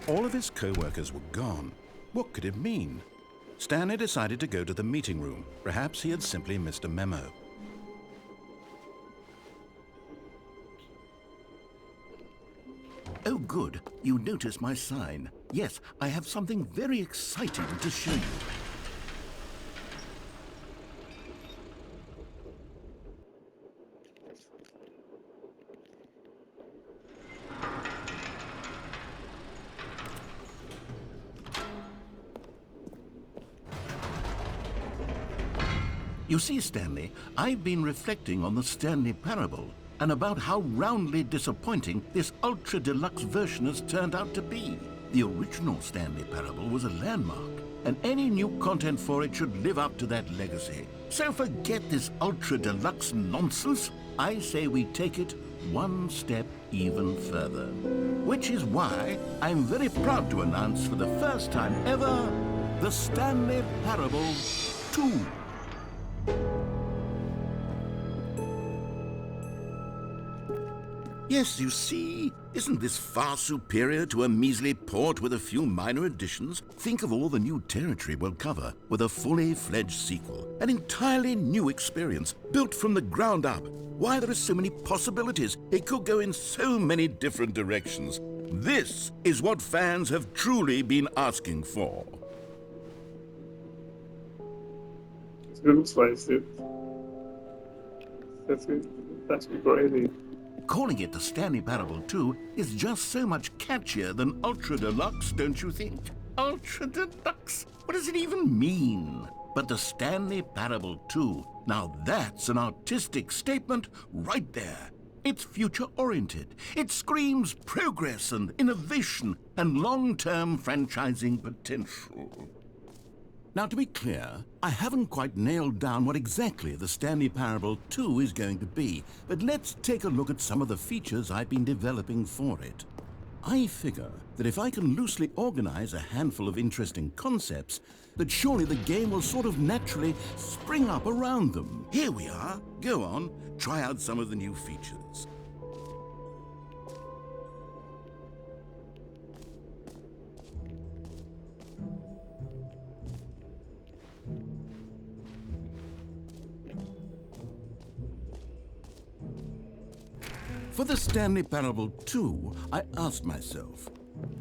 All of his co-workers were gone. What could it mean? Stanley decided to go to the meeting room. Perhaps he had simply missed a memo. Oh, good. You noticed my sign. Yes, I have something very exciting to show you. You see, Stanley, I've been reflecting on the Stanley Parable and about how roundly disappointing this ultra-deluxe version has turned out to be. The original Stanley Parable was a landmark, and any new content for it should live up to that legacy. So forget this ultra-deluxe nonsense. I say we take it one step even further. Which is why I'm very proud to announce for the first time ever, the Stanley Parable 2. Yes, you see, isn't this far superior to a measly port with a few minor additions? Think of all the new territory we'll cover with a fully fledged sequel. An entirely new experience, built from the ground up. Why, there are so many possibilities. It could go in so many different directions. This is what fans have truly been asking for. That's crazy. Calling it the Stanley Parable 2 is just so much catchier than Ultra Deluxe, don't you think? Ultra Deluxe? What does it even mean? But the Stanley Parable 2, now that's an artistic statement right there. It's future-oriented. It screams progress and innovation and long-term franchising potential. Now, to be clear, I haven't quite nailed down what exactly the Stanley Parable 2 is going to be, but let's take a look at some of the features I've been developing for it. I figure that if I can loosely organize a handful of interesting concepts, that surely the game will sort of naturally spring up around them. Here we are. Go on, try out some of the new features. For the Stanley Parable 2, I asked myself,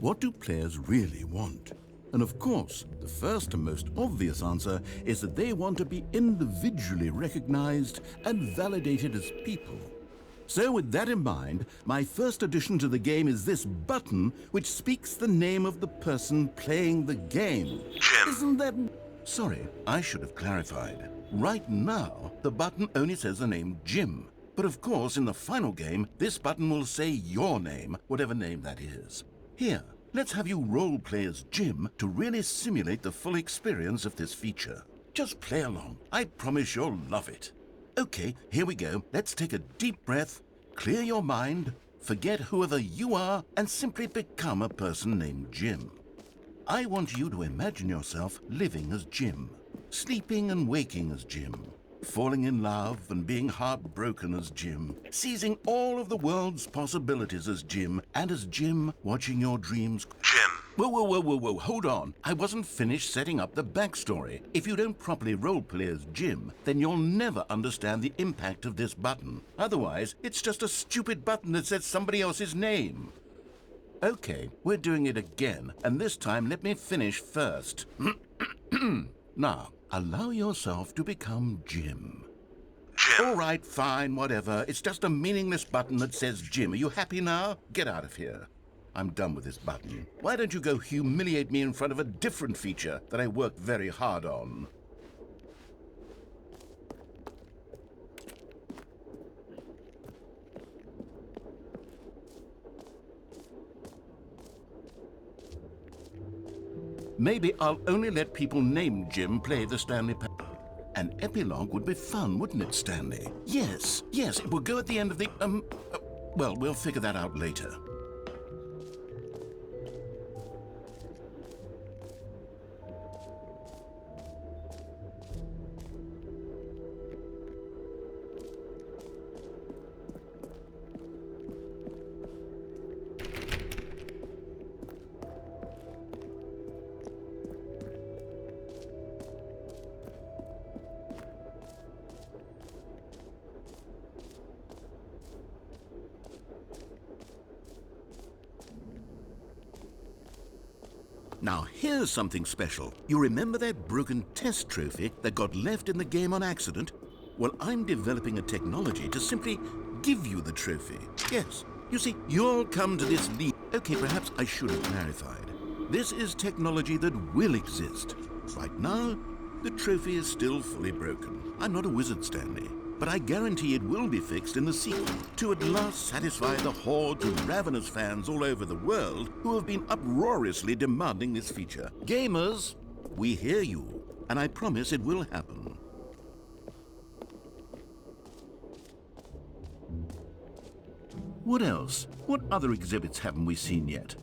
what do players really want? And of course, the first and most obvious answer is that they want to be individually recognized and validated as people. So with that in mind, my first addition to the game is this button which speaks the name of the person playing the game. Jim. Isn't that... Sorry, I should have clarified. Right now, the button only says the name Jim. But of course, in the final game, this button will say your name, whatever name that is. Here, let's have you role-play as Jim to really simulate the full experience of this feature. Just play along. I promise you'll love it. Okay, here we go. Let's take a deep breath, clear your mind, forget whoever you are, and simply become a person named Jim. I want you to imagine yourself living as Jim, sleeping and waking as Jim, falling in love and being heartbroken as Jim, seizing all of the world's possibilities as Jim, and as Jim, watching your dreams. Jim. Whoa, hold on. I wasn't finished setting up the backstory. If you don't properly roleplay as Jim, then you'll never understand the impact of this button. Otherwise, it's just a stupid button that says somebody else's name. Okay, we're doing it again, and this time let me finish first. Now, allow yourself to become Jim. Jim. All right, fine, whatever. It's just a meaningless button that says Jim. Are you happy now? Get out of here. I'm done with this button. Why don't you go humiliate me in front of a different feature that I worked very hard on? Maybe I'll only let people named Jim play the Stanley Parable. An epilogue would be fun, wouldn't it, Stanley? Yes, it will go at the end of the, well, we'll figure that out later. Now here's something special. You remember that broken test trophy that got left in the game on accident? Well, I'm developing a technology to simply give you the trophy. Yes, you see, you'll come to this leap. Okay, perhaps I should have clarified. This is technology that will exist. Right now, the trophy is still fully broken. I'm not a wizard, Stanley, but I guarantee it will be fixed in the sequel to at last satisfy the hordes of ravenous fans all over the world who have been uproariously demanding this feature. Gamers, we hear you, and I promise it will happen. What else? What other exhibits haven't we seen yet?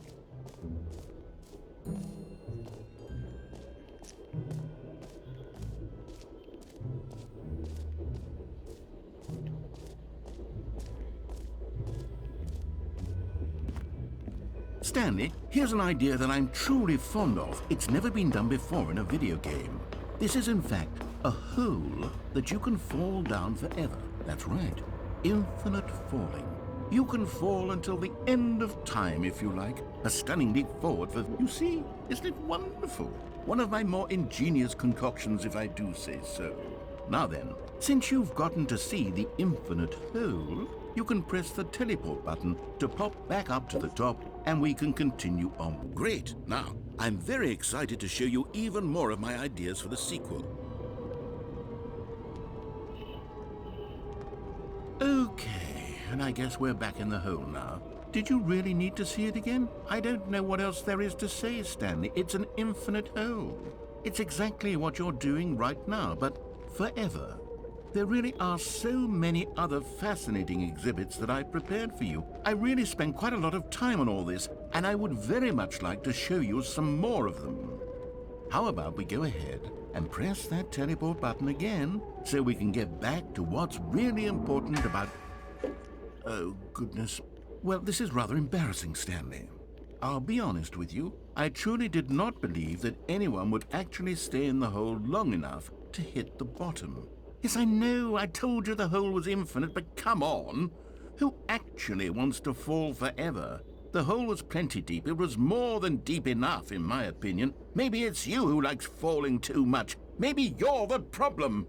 Stanley, here's an idea that I'm truly fond of. It's never been done before in a video game. This is in fact a hole that you can fall down forever. That's right, infinite falling. You can fall until the end of time, if you like. A stunning leap forward for... You see, isn't it wonderful? One of my more ingenious concoctions, if I do say so. Now then, since you've gotten to see the infinite hole, you can press the teleport button to pop back up to the top, and we can continue on. Great! Now, I'm very excited to show you even more of my ideas for the sequel. Okay, and I guess we're back in the hole now. Did you really need to see it again? I don't know what else there is to say, Stanley. It's an infinite hole. It's exactly what you're doing right now, but forever. There really are so many other fascinating exhibits that I prepared for you. I really spent quite a lot of time on all this, and I would very much like to show you some more of them. How about we go ahead and press that teleport button again so we can get back to what's really important about... Oh, goodness. Well, this is rather embarrassing, Stanley. I'll be honest with you. I truly did not believe that anyone would actually stay in the hole long enough to hit the bottom. Yes, I know, I told you the hole was infinite, but come on. Who actually wants to fall forever? The hole was plenty deep. It was more than deep enough, in my opinion. Maybe it's you who likes falling too much. Maybe you're the problem.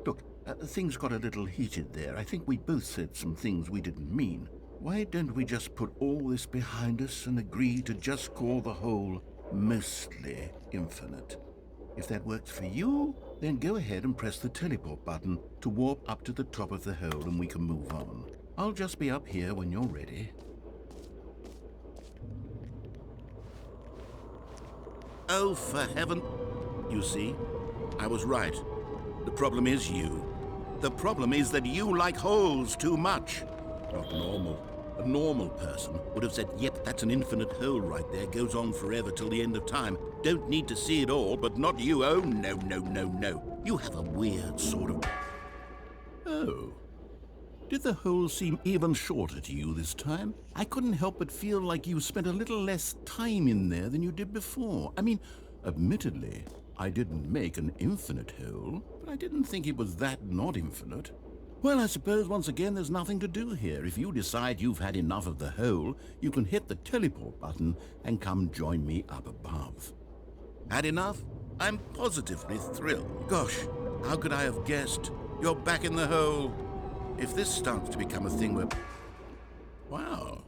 Look, things got a little heated there. I think we both said some things we didn't mean. Why don't we just put all this behind us and agree to just call the hole mostly infinite? If that works for you, then go ahead and press the teleport button to warp up to the top of the hole and we can move on. I'll just be up here when you're ready. Oh, for heaven... You see, I was right. The problem is you. The problem is that you like holes too much. Not normal. A normal person would have said, yep, that's an infinite hole right there, goes on forever till the end of time. Don't need to see it all, but not you. Oh, no, no, no, no. You have a weird sort of... Oh. Did the hole seem even shorter to you this time? I couldn't help but feel like you spent a little less time in there than you did before. I mean, admittedly, I didn't make an infinite hole, but I didn't think it was that not infinite. Well, I suppose once again there's nothing to do here. If you decide you've had enough of the hole, you can hit the teleport button and come join me up above. Had enough? I'm positively thrilled. Gosh, how could I have guessed? You're back in the hole. If this starts to become a thing where... Wow,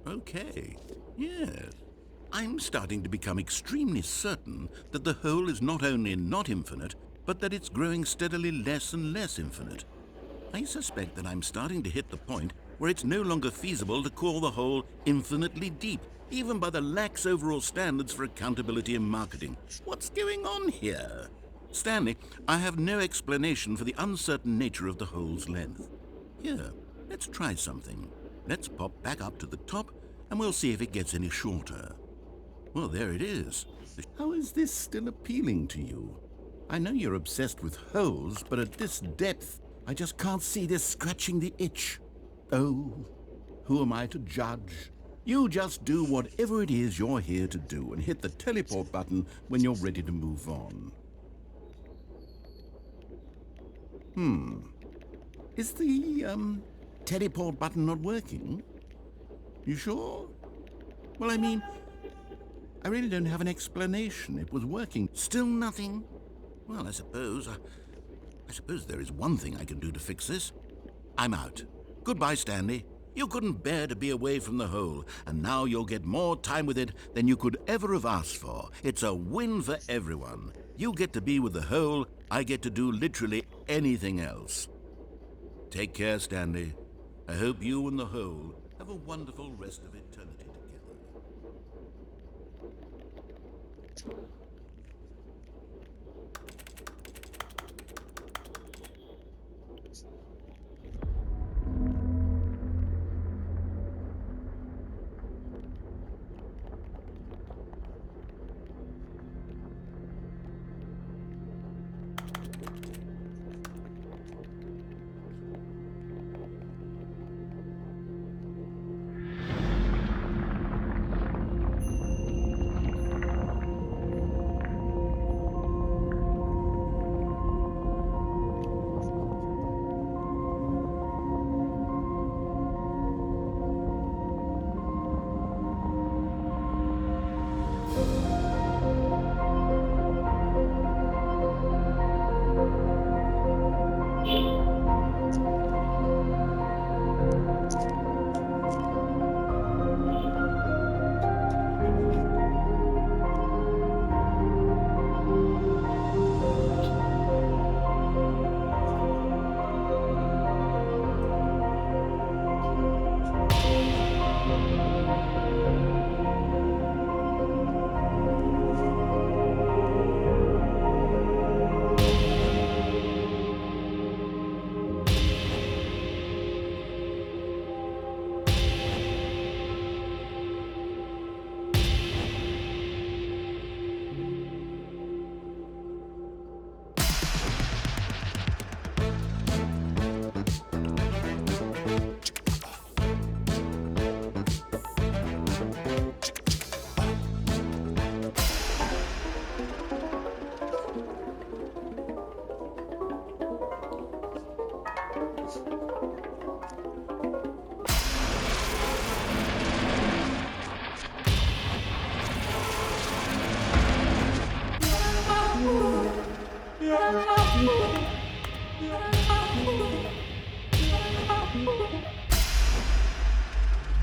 okay, yes. I'm starting to become extremely certain that the hole is not only not infinite, but that it's growing steadily less and less infinite. I suspect that I'm starting to hit the point where it's no longer feasible to call the hole infinitely deep, even by the lax overall standards for accountability and marketing. What's going on here? Stanley, I have no explanation for the uncertain nature of the hole's length. Here, let's try something. Let's pop back up to the top, and we'll see if it gets any shorter. Well, there it is. How is this still appealing to you? I know you're obsessed with holes, but at this depth, I just can't see this scratching the itch. Oh, who am I to judge? You just do whatever it is you're here to do and hit the teleport button when you're ready to move on. Is the, teleport button not working? You sure? Well, I mean, I really don't have an explanation. It was working. Still nothing? Well, I suppose there is one thing I can do to fix this. I'm out. Goodbye, Stanley. You couldn't bear to be away from the hole, and now you'll get more time with it than you could ever have asked for. It's a win for everyone. You get to be with the hole, I get to do literally anything else. Take care, Stanley. I hope you and the hole have a wonderful rest of eternity together.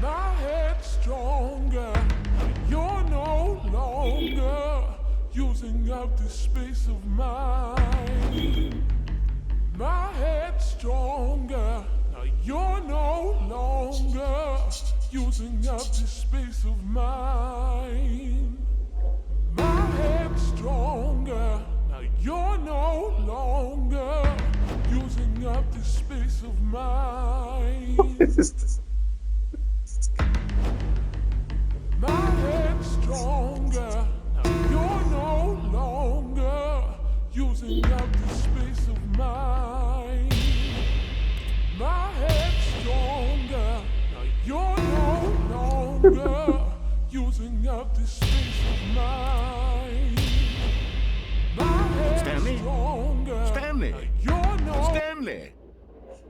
My head's stronger. You're no longer using up the space of mine. My head's stronger. Now you're no longer using up the space of mine. My head's stronger. Now you're no longer using up the space of mine. My head's stronger. Now you're no longer using up the space of mine. My head's stronger. Now you're no longer using up the space of mine. My head's Stanley? stronger. Stanley? Now you're no Stanley!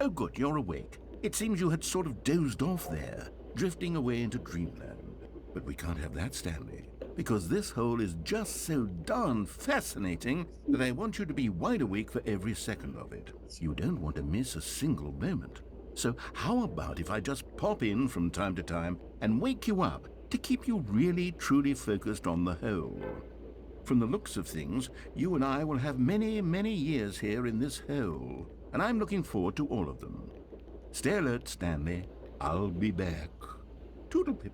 Oh, good, you're awake. It seems you had sort of dozed off there, drifting away into dreamland. But we can't have that, Stanley, because this hole is just so darn fascinating that I want you to be wide awake for every second of it. You don't want to miss a single moment. So how about if I just pop in from time to time and wake you up to keep you really, truly focused on the hole? From the looks of things, you and I will have many, many years here in this hole, and I'm looking forward to all of them. Stay alert, Stanley. I'll be back. Toodle-pip.